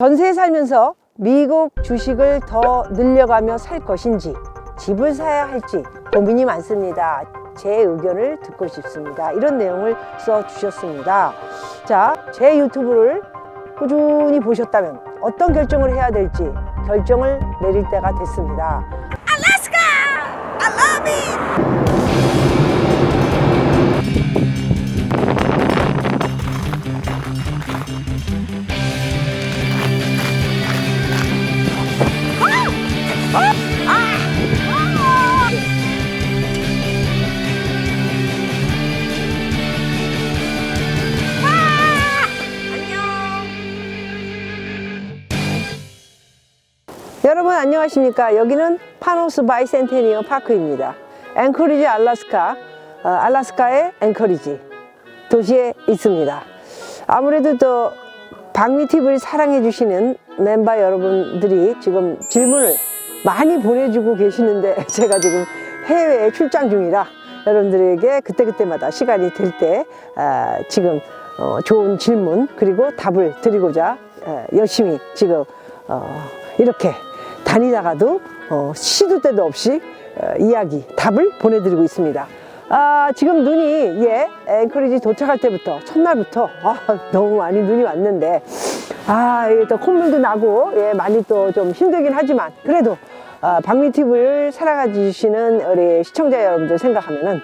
전세에 살면서 미국 주식을 더 늘려가며 살 것인지 집을 사야 할지 고민이 많습니다. 제 의견을 듣고 싶습니다. 이런 내용을 써주셨습니다. 자, 제 유튜브를 꾸준히 보셨다면 어떤 결정을 해야 될지 결정을 내릴 때가 됐습니다. Alaska! I love it! 여러분 안녕하십니까? 여기는 파노스 바이센테니어 파크입니다. 앵커리지 알래스카의 앵커리지 도시에 있습니다. 아무래도 또 박미TV를 사랑해 주시는 멤버 여러분들이 지금 질문을 많이 보내주고 계시는데 제가 지금 해외에 출장 중이라 여러분들에게 그때그때마다 시간이 될 때 지금 좋은 질문 그리고 답을 드리고자 열심히 지금 이렇게 다니다가도 시도 때도 없이 이야기, 답을 보내드리고 있습니다. 지금 눈이 앵커리지 도착할 때부터 첫날부터 너무 많이 눈이 왔는데 이게 또 콧물도 나고 많이 또 좀 힘들긴 하지만 그래도 박미TV를 사랑해 주시는 우리 시청자 여러분들 생각하면은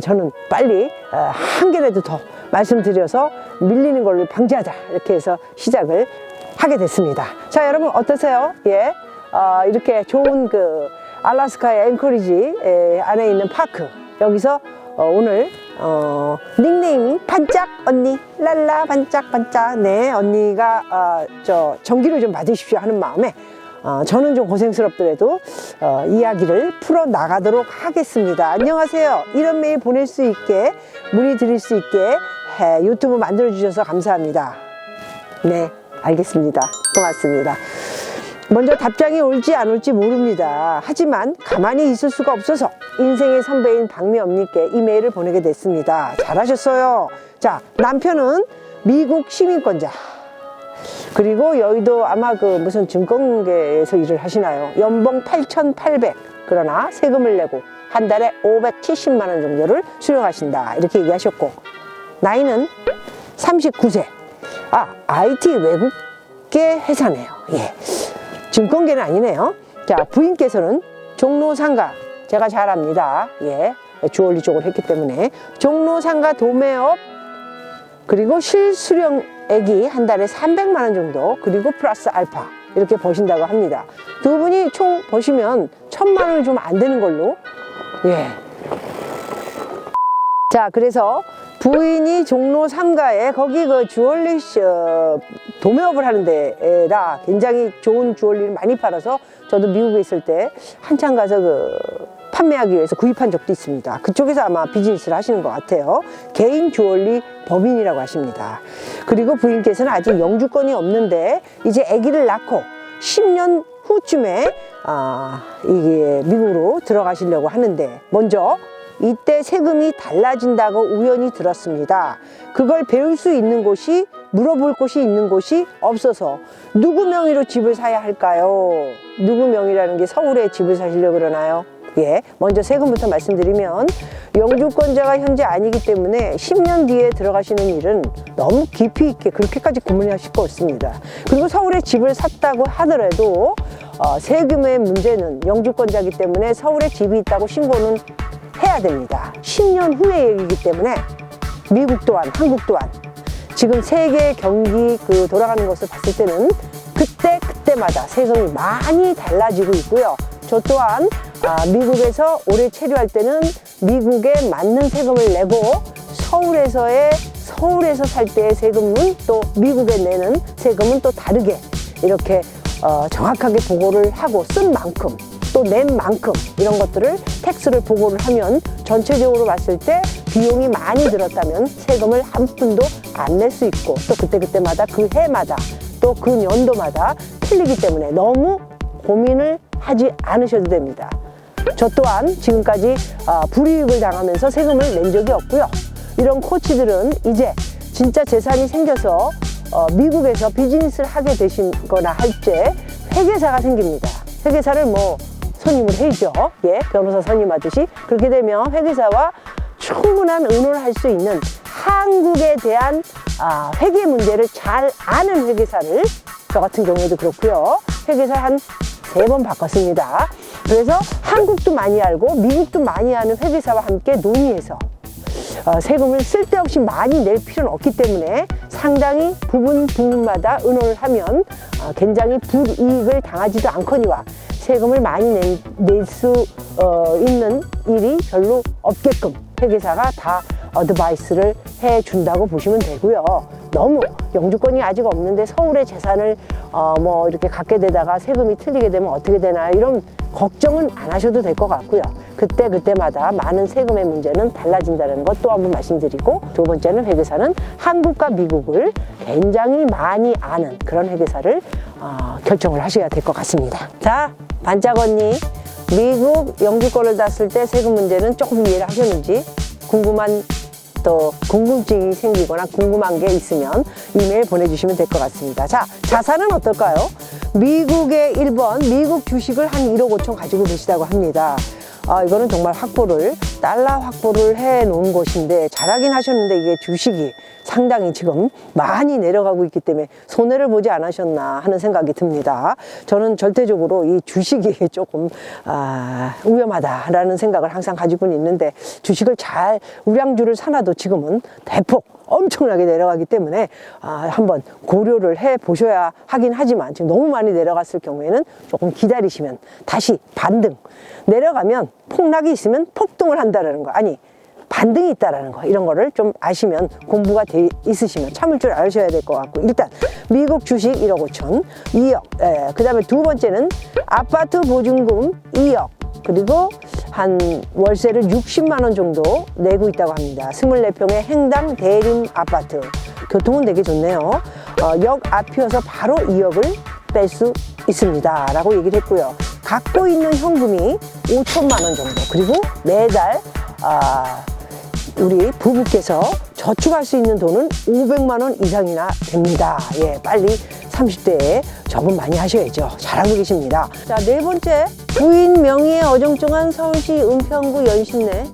저는 빨리 한 개라도 더 말씀드려서 밀리는 걸로 방지하자 이렇게 해서 시작을 하게 됐습니다. 자, 여러분 어떠세요? 이렇게 좋은 그 알래스카의 앵커리지 안에 있는 파크 여기서 오늘 닉네임이 반짝 언니 랄라 반짝반짝 네 언니가 전기를 좀 받으십시오 하는 마음에 저는 좀 고생스럽더라도 이야기를 풀어 나가도록 하겠습니다. 안녕하세요. 이런 메일 보낼 수 있게 문의 드릴 수 있게 유튜브 만들어 주셔서 감사합니다. 네, 알겠습니다. 고맙습니다. 먼저 답장이 올지 안 올지 모릅니다. 하지만 가만히 있을 수가 없어서 인생의 선배인 박미 언니께 이메일을 보내게 됐습니다. 잘하셨어요. 자, 남편은 미국 시민권자 그리고 여의도 아마 그 무슨 증권계에서 일을 하시나요? 연봉 8,800 그러나 세금을 내고 한 달에 570만 원 정도를 수령하신다 이렇게 얘기하셨고 나이는 39세 IT 외국계 회사네요. 증권계는 아니네요. 자, 부인께서는 종로상가 제가 잘 압니다. 주얼리 쪽을 했기 때문에 종로상가 도매업 그리고 실수령액이 한 달에 300만 원 정도 그리고 플러스 알파 이렇게 버신다고 합니다. 두 분이 총 버시면 1,000만 원이 좀 안 되는 걸로 자, 그래서 부인이 종로 3가에 거기 그 주얼리 도매업을 하는 데라 굉장히 좋은 주얼리를 많이 팔아서 저도 미국에 있을 때 한참 가서 그 판매하기 위해서 구입한 적도 있습니다. 그쪽에서 아마 비즈니스를 하시는 것 같아요. 개인 주얼리 법인이라고 하십니다. 그리고 부인께서는 아직 영주권이 없는데 이제 아기를 낳고 10년 후쯤에 이게 미국으로 들어가시려고 하는데 먼저 이때 세금이 달라진다고 우연히 들었습니다. 그걸 배울 수 있는 곳이 물어볼 곳이 있는 곳이 없어서 누구 명의로 집을 사야 할까요? 누구 명의라는 게 서울에 집을 사시려고 그러나요? 먼저 세금부터 말씀드리면 영주권자가 현재 아니기 때문에 10년 뒤에 들어가시는 일은 너무 깊이 있게 그렇게까지 고민하실 거 없습니다. 그리고 서울에 집을 샀다고 하더라도 세금의 문제는 영주권자이기 때문에 서울에 집이 있다고 신고는 해야 됩니다. 10년 후의 얘기이기 때문에 미국 또한 한국 또한 지금 세계 경기 돌아가는 것을 봤을 때는 그때마다 세금이 많이 달라지고 있고요. 저 또한 미국에서 오래 체류할 때는 미국에 맞는 세금을 내고 서울에서 살 때의 세금은 또 미국에 내는 세금은 또 다르게 이렇게 정확하게 보고를 하고 쓴 만큼 또 낸 만큼 이런 것들을 텍스를 보고를 하면 전체적으로 봤을 때 비용이 많이 들었다면 세금을 한 푼도 안 낼 수 있고 또 그때마다 그 해마다 또 그 연도마다 틀리기 때문에 너무 고민을 하지 않으셔도 됩니다. 저 또한 지금까지 불이익을 당하면서 세금을 낸 적이 없고요. 이런 코치들은 이제 진짜 재산이 생겨서 미국에서 비즈니스를 하게 되신 거나 할지 회계사가 생깁니다. 회계사를 뭐 선임을 해죠. 예, 변호사 선임하듯이. 그렇게 되면 회계사와 충분한 의논을 할 수 있는 한국에 대한 회계 문제를 잘 아는 회계사를, 저 같은 경우에도 그렇고요. 회계사 한 3번 바꿨습니다. 그래서 한국도 많이 알고 미국도 많이 아는 회계사와 함께 논의해서 세금을 쓸데없이 많이 낼 필요는 없기 때문에 상당히 부분마다 의논을 하면 굉장히 불이익을 당하지도 않거니와 세금을 많이 낼 수 있는 일이 별로 없게끔 회계사가 다 어드바이스를 해준다고 보시면 되고요. 너무 영주권이 아직 없는데 서울의 재산을 뭐 이렇게 갖게 되다가 세금이 틀리게 되면 어떻게 되나 이런 걱정은 안 하셔도 될 것 같고요. 그때마다 많은 세금의 문제는 달라진다는 것 또 한번 말씀드리고, 두 번째는 회계사는 한국과 미국을 굉장히 많이 아는 그런 회계사를 결정을 하셔야 될 것 같습니다. 자, 반짝 언니, 미국 영주권을 땄을 때 세금 문제는 조금 이해를 하셨는지 궁금한 또 궁금증이 생기거나 궁금한 게 있으면 이메일 보내주시면 될 것 같습니다. 자, 자산은 어떨까요? 미국의 1번, 미국 주식을 한 1억 5천 가지고 계시다고 합니다. 이거는 정말 달러 확보를 해 놓은 것인데 잘하긴 하셨는데 이게 주식이 상당히 지금 많이 내려가고 있기 때문에 손해를 보지 않으셨나 하는 생각이 듭니다. 저는 절대적으로 이 주식이 조금 위험하다라는 생각을 항상 가지고는 있는데, 주식을 잘 우량주를 사놔도 지금은 대폭 엄청나게 내려가기 때문에 한번 고려를 해 보셔야 하긴 하지만, 지금 너무 많이 내려갔을 경우에는 조금 기다리시면 다시 반등, 내려가면 폭락이 있으면 폭등을 한다는 거, 아니 반등이 있다라는 거, 이런 거를 좀 아시면, 공부가 돼 있으시면 참을 줄 아셔야 될 것 같고, 일단 미국 주식 1억 5천, 2억, 그 다음에 두 번째는 아파트 보증금 2억, 그리고 한 월세를 60만 원 정도 내고 있다고 합니다. 24평의 행당 대림 아파트. 교통은 되게 좋네요. 역 앞이어서 바로 2억을 뺄 수 있습니다 라고 얘기를 했고요. 갖고 있는 현금이 5천만 원 정도, 그리고 매달 우리 부부께서 저축할 수 있는 돈은 500만 원 이상이나 됩니다. 예, 빨리 30대에 적응 많이 하셔야죠. 잘하고 계십니다. 자, 네 번째, 부인 명의의 어정쩡한 서울시 은평구 연신내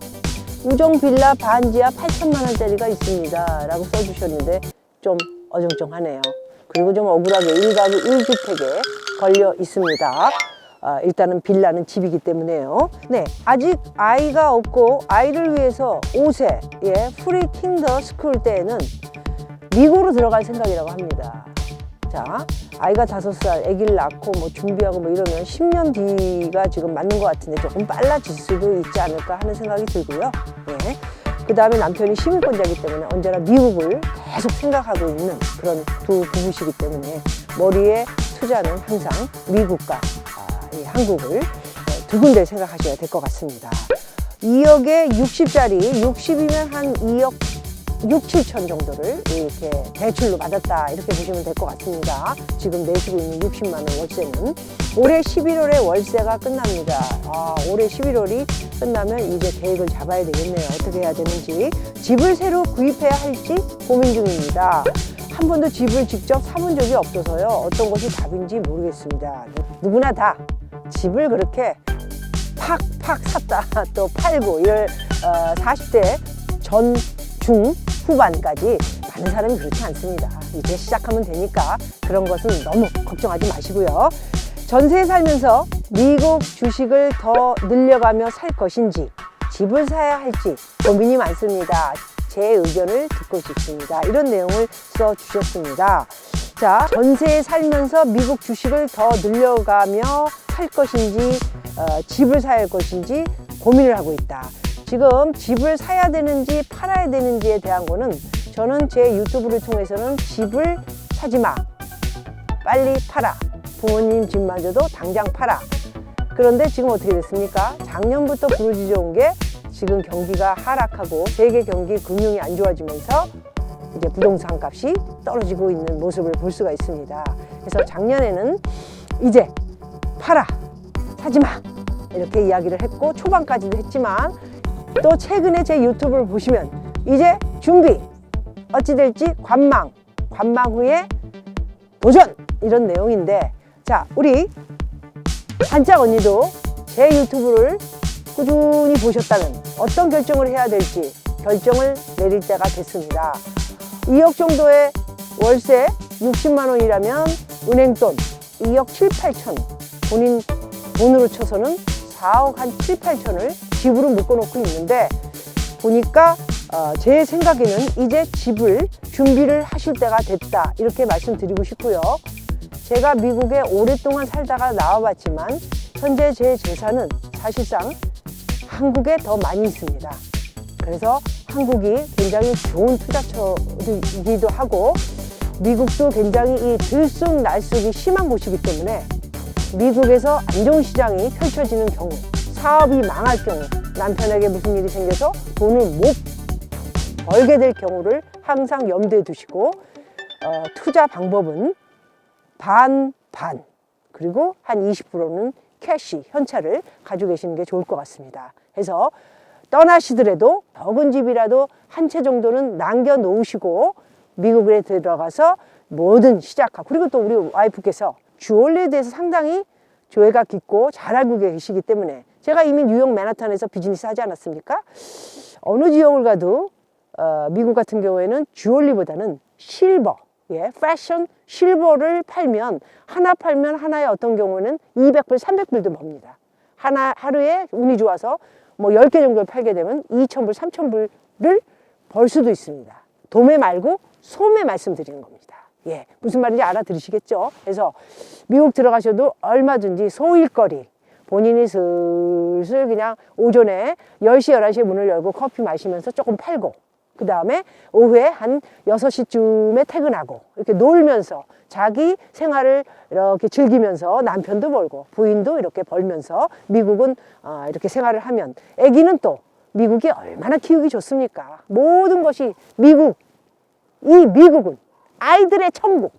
우정빌라 반지하 8천만 원짜리가 있습니다 라고 써주셨는데 좀 어정쩡하네요. 그리고 좀 억울하게 1가구 1주택에 걸려 있습니다. 일단은 빌라는 집이기 때문에요. 네, 아직 아이가 없고 아이를 위해서 5세 프리 킹더 스쿨 때에는 미국으로 들어갈 생각이라고 합니다. 자, 아이가 5살 아기를 낳고 뭐 준비하고 뭐 이러면 10년 뒤가 지금 맞는 것 같은데 조금 빨라질 수도 있지 않을까 하는 생각이 들고요. 예. 그 다음에 남편이 시민권자이기 때문에 언제나 미국을 계속 생각하고 있는 그런 두 부부시기 때문에 머리에 투자는 항상 미국과 이 한국을 두 군데 생각하셔야 될 것 같습니다. 2억에 60짜리, 60이면 한 2억 6, 7천 정도를 이렇게 대출로 받았다, 이렇게 보시면 될 것 같습니다. 지금 내시고 있는 60만 원 월세는 올해 11월에 월세가 끝납니다. 올해 11월이 끝나면 이제 계획을 잡아야 되겠네요. 어떻게 해야 되는지, 집을 새로 구입해야 할지 고민 중입니다. 한 번도 집을 직접 사본 적이 없어서요, 어떤 것이 답인지 모르겠습니다. 누구나 다 집을 그렇게 팍팍 샀다 또 팔고 이럴 40대 중 후반까지 많은 사람이 그렇지 않습니다. 이제 시작하면 되니까 그런 것은 너무 걱정하지 마시고요. 전세에 살면서 미국 주식을 더 늘려가며 살 것인지, 집을 사야 할지 고민이 많습니다. 제 의견을 듣고 싶습니다. 이런 내용을 써주셨습니다. 자, 전세에 살면서 미국 주식을 더 늘려가며 살 것인지 집을 사야 할 것인지 고민을 하고 있다. 지금 집을 사야 되는지 팔아야 되는지에 대한 거는 저는 제 유튜브를 통해서는 집을 사지 마, 빨리 팔아, 부모님 집마저도 당장 팔아. 그런데 지금 어떻게 됐습니까? 작년부터 부르짖어 온 게 지금 경기가 하락하고 세계 경기 금융이 안 좋아지면서 이제 부동산 값이 떨어지고 있는 모습을 볼 수가 있습니다. 그래서 작년에는 이제 팔아, 사지 마, 이렇게 이야기를 했고 초반까지도 했지만, 또 최근에 제 유튜브를 보시면 이제 준비, 어찌 될지 관망, 관망 후에 도전! 이런 내용인데, 자, 우리 반짝 언니도 제 유튜브를 꾸준히 보셨다면 어떤 결정을 해야 될지 결정을 내릴 때가 됐습니다. 2억 정도의 월세 60만 원이라면 은행돈 2억 7, 8천, 본인 돈으로 쳐서는 4억 한 7, 8천을 집으로 묶어놓고 있는데, 보니까 제 생각에는 이제 집을 준비를 하실 때가 됐다, 이렇게 말씀드리고 싶고요. 제가 미국에 오랫동안 살다가 나와봤지만 현재 제 재산은 사실상 한국에 더 많이 있습니다. 그래서 한국이 굉장히 좋은 투자처이기도 하고, 미국도 굉장히 이 들쑥날쑥이 심한 곳이기 때문에 미국에서 안 좋은 시장이 펼쳐지는 경우, 사업이 망할 경우, 남편에게 무슨 일이 생겨서 돈을 못 벌게 될 경우를 항상 염두에 두시고, 투자 방법은 반, 그리고 한 20%는 캐시, 현찰을 가지고 계시는 게 좋을 것 같습니다. 해서 떠나시더라도 적은 집이라도 한 채 정도는 남겨 놓으시고 미국에 들어가서 뭐든 시작하고, 그리고 또 우리 와이프께서 주얼리에 대해서 상당히 조예가 깊고 잘 알고 계시기 때문에, 제가 이미 뉴욕 맨하탄에서 비즈니스 하지 않았습니까? 어느 지역을 가도 미국 같은 경우에는 주얼리보다는 실버, 패션 실버를 팔면, 하나 팔면 하나에 어떤 경우는 200불, 300불도 법니다. 하루에 운이 좋아서 뭐 10개 정도를 팔게 되면 2,000불, 3,000불을 벌 수도 있습니다. 도매 말고 소매 말씀드리는 겁니다. 무슨 말인지 알아들으시겠죠? 그래서 미국 들어가셔도 얼마든지 소일거리, 본인이 슬슬 그냥 오전에 10시, 11시에 문을 열고 커피 마시면서 조금 팔고, 그 다음에 오후에 한 6시쯤에 퇴근하고 이렇게 놀면서 자기 생활을 이렇게 즐기면서 남편도 벌고 부인도 이렇게 벌면서 미국은 이렇게 생활을 하면, 아기는 또 미국이 얼마나 키우기 좋습니까? 모든 것이 미국, 이 미국은 아이들의 천국,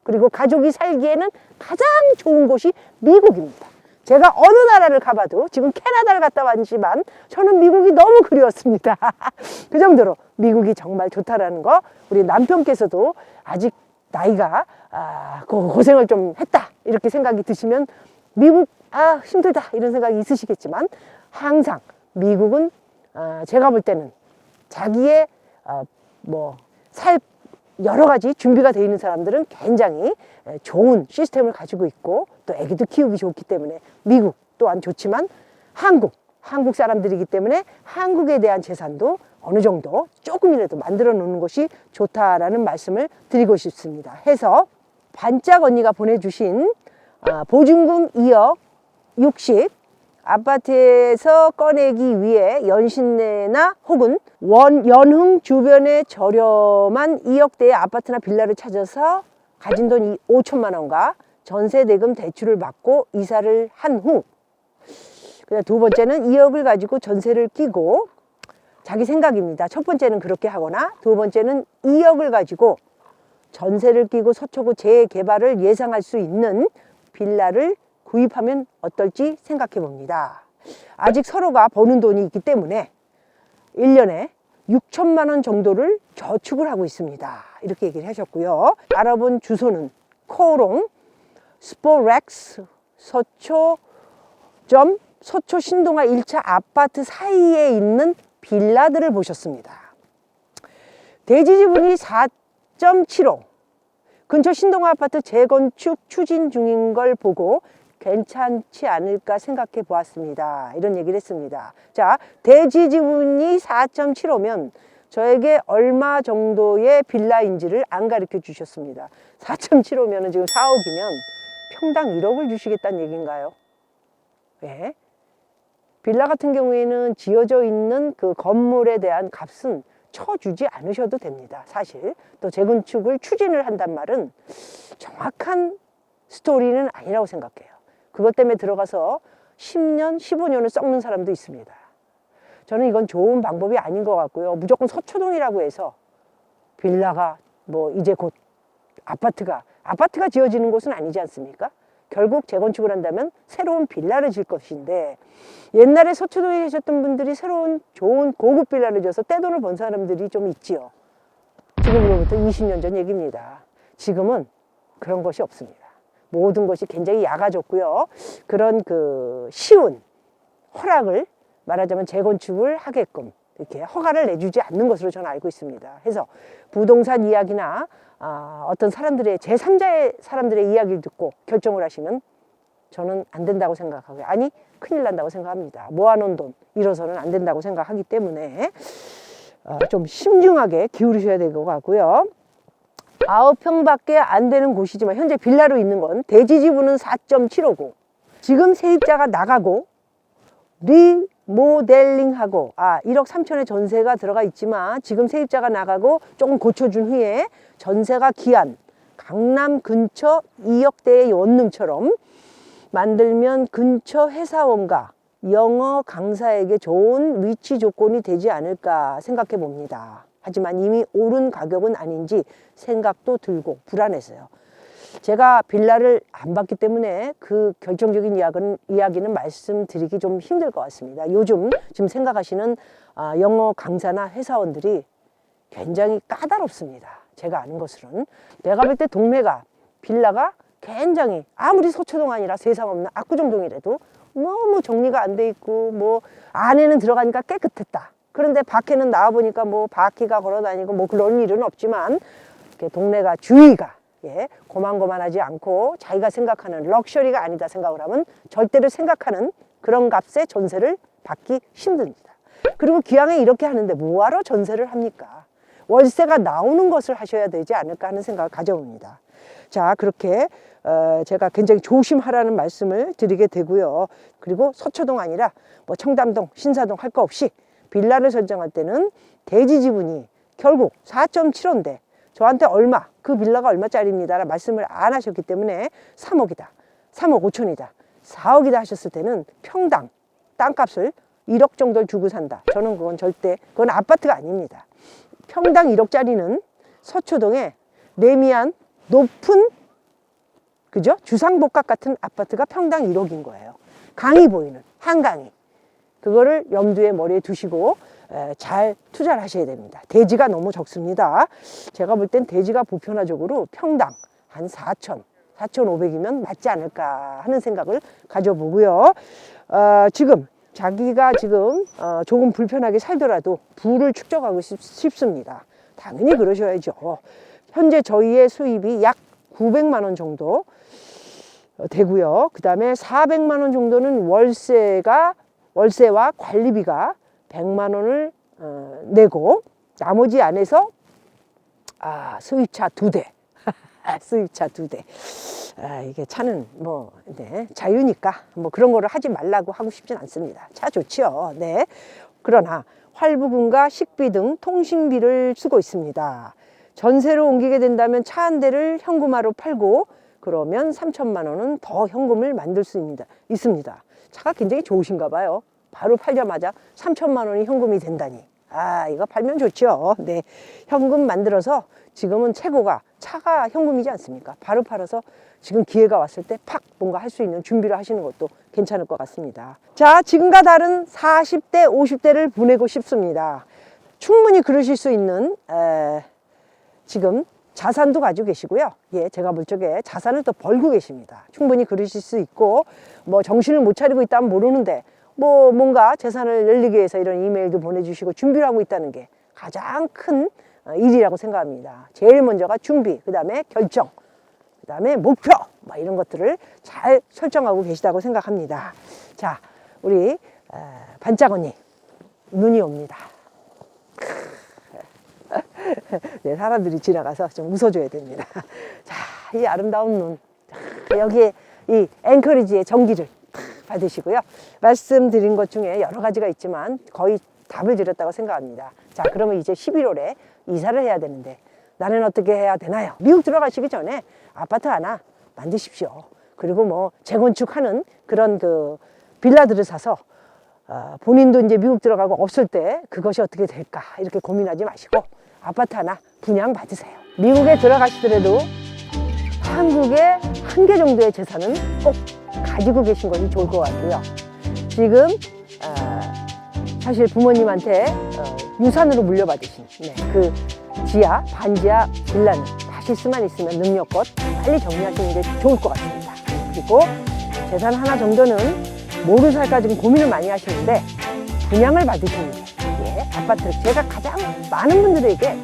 그리고 가족이 살기에는 가장 좋은 곳이 미국입니다. 제가 어느 나라를 가봐도, 지금 캐나다를 갔다 왔지만 저는 미국이 너무 그리웠습니다. 그 정도로 미국이 정말 좋다라는 거, 우리 남편께서도 아직 나이가 고생을 좀 했다 이렇게 생각이 드시면, 미국 힘들다 이런 생각이 있으시겠지만, 항상 미국은 제가 볼 때는 자기의 여러 가지 준비가 되어 있는 사람들은 굉장히 좋은 시스템을 가지고 있고, 또 애기도 키우기 좋기 때문에 미국 또한 좋지만, 한국 사람들이기 때문에 한국에 대한 재산도 어느 정도 조금이라도 만들어 놓는 것이 좋다라는 말씀을 드리고 싶습니다. 해서 반짝 언니가 보내주신 보증금 2억 60, 아파트에서 꺼내기 위해 연신내나 혹은 연흥 주변의 저렴한 2억대의 아파트나 빌라를 찾아서 가진 돈 5천만 원과 전세 대금 대출을 받고 이사를 한 후, 두 번째는 2억을 가지고 전세를 끼고, 자기 생각입니다. 첫 번째는 그렇게 하거나, 두 번째는 2억을 가지고 전세를 끼고 서초구 재개발을 예상할 수 있는 빌라를 구입하면 어떨지 생각해 봅니다. 아직 서로가 버는 돈이 있기 때문에 1년에 6천만 원 정도를 저축을 하고 있습니다. 이렇게 얘기를 하셨고요. 알아본 주소는 코롱 스포렉스 서초 신동아 1차 아파트 사이에 있는 빌라들을 보셨습니다. 대지 지분이 4.75, 근처 신동아 아파트 재건축 추진 중인 걸 보고 괜찮지 않을까 생각해 보았습니다. 이런 얘기를 했습니다. 자, 대지 지분이 4.75면 저에게 얼마 정도의 빌라인지를 안 가르쳐 주셨습니다. 4.75면 지금 4억이면 평당 1억을 주시겠다는 얘기인가요? 왜? 빌라 같은 경우에는 지어져 있는 그 건물에 대한 값은 쳐주지 않으셔도 됩니다. 사실 또 재건축을 추진을 한단 말은 정확한 스토리는 아니라고 생각해요. 그것 때문에 들어가서 10년, 15년을 썩는 사람도 있습니다. 저는 이건 좋은 방법이 아닌 것 같고요. 무조건 서초동이라고 해서 빌라가 이제 곧 아파트가 지어지는 곳은 아니지 않습니까? 결국 재건축을 한다면 새로운 빌라를 질 것인데, 옛날에 서초동에 계셨던 분들이 새로운 좋은 고급 빌라를 지어서 떼돈을 번 사람들이 좀 있지요. 지금으로부터 20년 전 얘기입니다. 지금은 그런 것이 없습니다. 모든 것이 굉장히 야가졌고요. 그런 그 쉬운 허락을 말하자면 재건축을 하게끔 이렇게 허가를 내주지 않는 것으로 저는 알고 있습니다. 해서 부동산 이야기나 어떤 사람들의 제3자의 사람들의 이야기를 듣고 결정을 하시면 저는 안 된다고 생각하고요. 아니 큰일 난다고 생각합니다. 모아놓은 돈 잃어서는 안 된다고 생각하기 때문에 좀 신중하게 기울이셔야 될 것 같고요. 9평밖에 안 되는 곳이지만 현재 빌라로 있는 건 대지지분은 4.75고 지금 세입자가 나가고 리모델링하고 1억 3천의 전세가 들어가 있지만 지금 세입자가 나가고 조금 고쳐준 후에 전세가 기한 강남 근처 2억대의 원룸처럼 만들면 근처 회사원과 영어 강사에게 좋은 위치 조건이 되지 않을까 생각해 봅니다. 하지만 이미 오른 가격은 아닌지 생각도 들고 불안해서요. 제가 빌라를 안 봤기 때문에 그 결정적인 이야기는 말씀드리기 좀 힘들 것 같습니다. 요즘 지금 생각하시는 영어 강사나 회사원들이 굉장히 까다롭습니다. 제가 아는 것으로는. 내가 볼 때 동네가 빌라가 굉장히 아무리 서초동 아니라 세상 없는 압구정동이라도 너무 정리가 안 돼 있고 뭐 안에는 들어가니까 깨끗했다. 그런데 밖에는 나와보니까 뭐 바퀴가 걸어다니고 뭐 그런 일은 없지만 동네가 주위가 고만고만하지 않고 자기가 생각하는 럭셔리가 아니다 생각을 하면 절대로 생각하는 그런 값의 전세를 받기 힘듭니다. 그리고 기왕에 이렇게 하는데 뭐하러 전세를 합니까? 월세가 나오는 것을 하셔야 되지 않을까 하는 생각을 가져봅니다. 자, 그렇게 제가 굉장히 조심하라는 말씀을 드리게 되고요. 그리고 서초동 아니라 뭐 청담동, 신사동 할 거 없이 빌라를 설정할 때는 대지 지분이 결국 4.75인데 저한테 얼마, 그 빌라가 얼마짜리입니다라는 말씀을 안 하셨기 때문에 3억이다, 3억 5천이다, 4억이다 하셨을 때는 평당 땅값을 1억 정도를 주고 산다. 저는 그건 아파트가 아닙니다. 평당 1억짜리는 서초동에 레미안 높은 그죠? 주상복합 같은 아파트가 평당 1억인 거예요. 강이 보이는 한강이. 그거를 염두에 머리에 두시고 잘 투자를 하셔야 됩니다. 대지가 너무 적습니다. 제가 볼 땐 대지가 보편화적으로 평당 한 4천, 4,500이면 맞지 않을까 하는 생각을 가져보고요. 지금 자기가 지금 조금 불편하게 살더라도 부를 축적하고 싶습니다. 당연히 그러셔야죠. 현재 저희의 수입이 약 900만 원 정도 되고요. 그 다음에 400만 원 정도는 월세와 관리비가 100만 원을 내고 나머지 안에서 수입차 2대 수입차 2대 이게 차는 뭐 자유니까 뭐 그런 거를 하지 말라고 하고 싶진 않습니다. 차 좋지요. 네. 그러나 활부금과 식비 등 통신비를 쓰고 있습니다. 전세로 옮기게 된다면 차 한 대를 현금화로 팔고 그러면 3천만 원은 더 현금을 만들 수 있습니다. 차가 굉장히 좋으신가 봐요. 바로 팔자마자 3천만 원이 현금이 된다니. 이거 팔면 좋죠. 네. 현금 만들어서 지금은 최고가 차가 현금이지 않습니까? 바로 팔아서 지금 기회가 왔을 때 팍 뭔가 할 수 있는 준비를 하시는 것도 괜찮을 것 같습니다. 자, 지금과 다른 40대, 50대를 보내고 싶습니다. 충분히 그러실 수 있는 지금 자산도 가지고 계시고요. 제가 볼 적에 자산을 또 벌고 계십니다. 충분히 그러실 수 있고 뭐 정신을 못 차리고 있다면 모르는데 뭐 뭔가 재산을 열리기 위해서 이런 이메일도 보내주시고 준비를 하고 있다는 게 가장 큰 일이라고 생각합니다. 제일 먼저가 준비, 그 다음에 결정, 그 다음에 목표 뭐 이런 것들을 잘 설정하고 계시다고 생각합니다. 자, 우리 반짝 언니 눈이 옵니다. 네, 사람들이 지나가서 좀 웃어줘야 됩니다. 자, 이 아름다운 눈, 여기에 이 앵커리지의 전기를 받으시고요. 말씀드린 것 중에 여러 가지가 있지만 거의 답을 드렸다고 생각합니다. 자, 그러면 이제 11월에 이사를 해야 되는데 나는 어떻게 해야 되나요? 미국 들어가시기 전에 아파트 하나 만드십시오. 그리고 뭐 재건축하는 그런 그 빌라들을 사서 본인도 이제 미국 들어가고 없을 때 그것이 어떻게 될까 이렇게 고민하지 마시고 아파트 하나 분양 받으세요. 미국에 들어가시더라도 한국에 한 개 정도의 재산은 꼭 가지고 계신 것이 좋을 것 같고요. 지금 사실 부모님한테 유산으로 물려받으신 그 지하, 반지하 빌라는 파시스만 있으면 능력껏 빨리 정리하시는 게 좋을 것 같습니다. 그리고 재산 하나 정도는 뭐로 살까 지금 고민을 많이 하시는데 분양을 받으시는 게 아파트를 제가 가장 많은 분들에게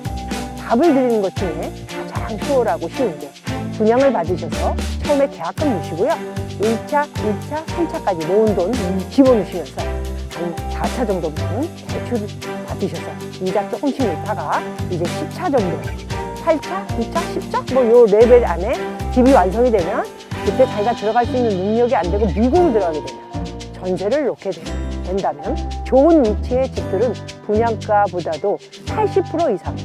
답을 드리는 것 중에 가장 수월하고 쉬운 게 분양을 받으셔서 처음에 계약금 내시고요. 1차, 2차, 3차까지 모은 돈 집어넣으시면서 한 4차 정도부터는 대출을 받으셔서 이자 조금씩 내다가 이제 10차 정도, 8차, 9차, 10차 뭐 요 레벨 안에 집이 완성이 되면 그때 자기가 들어갈 수 있는 능력이 안 되고 미국으로 들어가게 되면 전세를 놓게 된다면 좋은 위치의 집들은 분양가보다도 80% 이상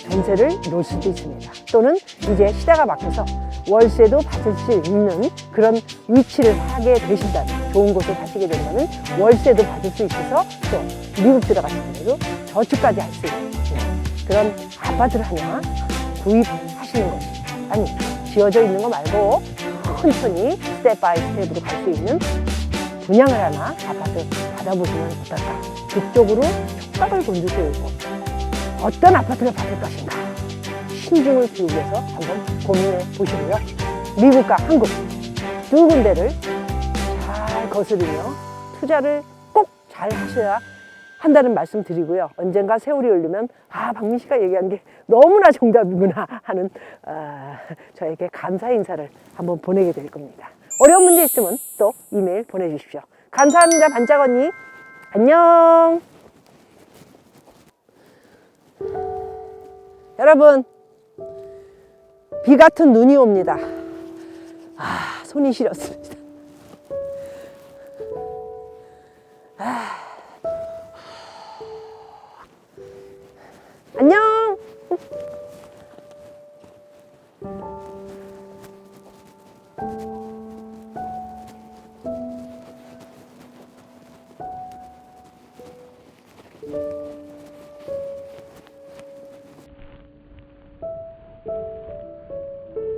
전세를 놓을 수도 있습니다. 또는 이제 시대가 바뀌어서 월세도 받을 수 있는 그런 위치를 하게 되신다면 좋은 곳에 사시게 된다면 월세도 받을 수 있어서 또 미국 들어갔을 때도 저축까지 할 수 있는 그런 아파트를 하나 구입하시는 것이 아니 지어져 있는 거 말고 천천히 스텝 바이 스텝으로 갈 수 있는 분양을 하나 아파트 받아보시면 어떨까. 그쪽으로 촉각을 곤두세우고 어떤 아파트를 받을 것인가 신중을 기울여서 한번 고민해 보시고요. 미국과 한국 두 군데를 잘 거스르며 투자를 꼭 잘 하셔야 한다는 말씀 드리고요. 언젠가 세월이 흘리면 박민 씨가 얘기한 게 너무나 정답이구나 하는 저에게 감사 인사를 한번 보내게 될 겁니다. 어려운 문제 있으면 또 이메일 보내주십시오. 감사합니다. 반짝 언니. 안녕. 여러분, 비 같은 눈이 옵니다. 손이 시렸습니다. 안녕.